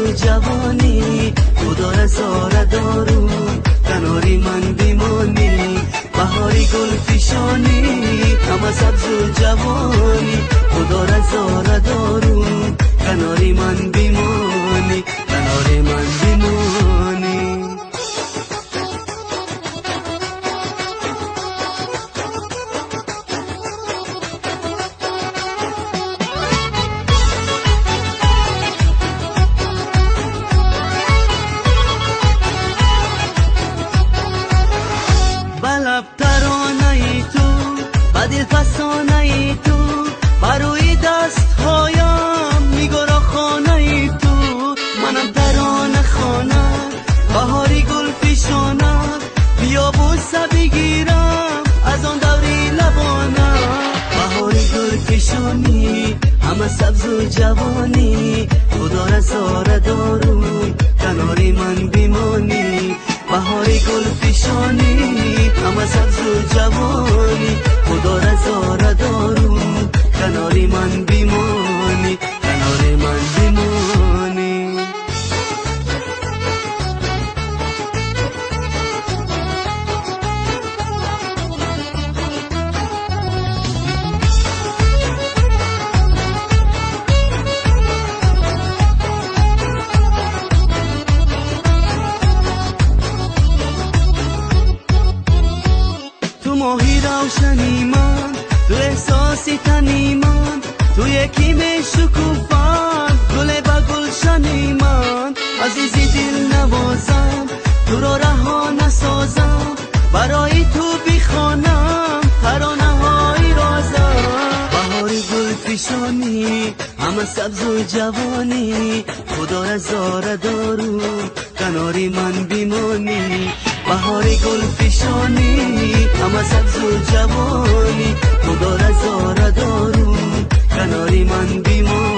و جوانی خدا رزاره دارون کناری من بیمانی بهاری گل پیشانی همه سبز و جوانی خدا رزاره دارون کناری من بیمانی کناری من بیمانی بلب ترانه ای تو بدل فسانه ای تو بروی دست هایم میگرا خانه ای تو منم ترانه خانه بهاری گل پیشانه بیا بوسه بگیرم از آن دوری لبانه بهاری گل پیشانی همه سبز و جوانی خدا رزاره دارون کناری من بیمانی بهاری گل پیشانی همه سبز و جوانی خدا رزاره دارون کناری من بیمانی کناری من بیمانی تو ماهی روشنی من تو احساسی تنی من تو یکی می شکوفم گل با گلشنی من عزیزی دل نوازم تو را رها نسازم برای تو بیخوانم ترانه های رازم بهاری گل پیشانی همه سبز و جوانی خدا رزاره دارون کناری من بیمانی بهاری گل پیشانی همه سبز و جوانی خدا رزاره دارون کناری من بیمانی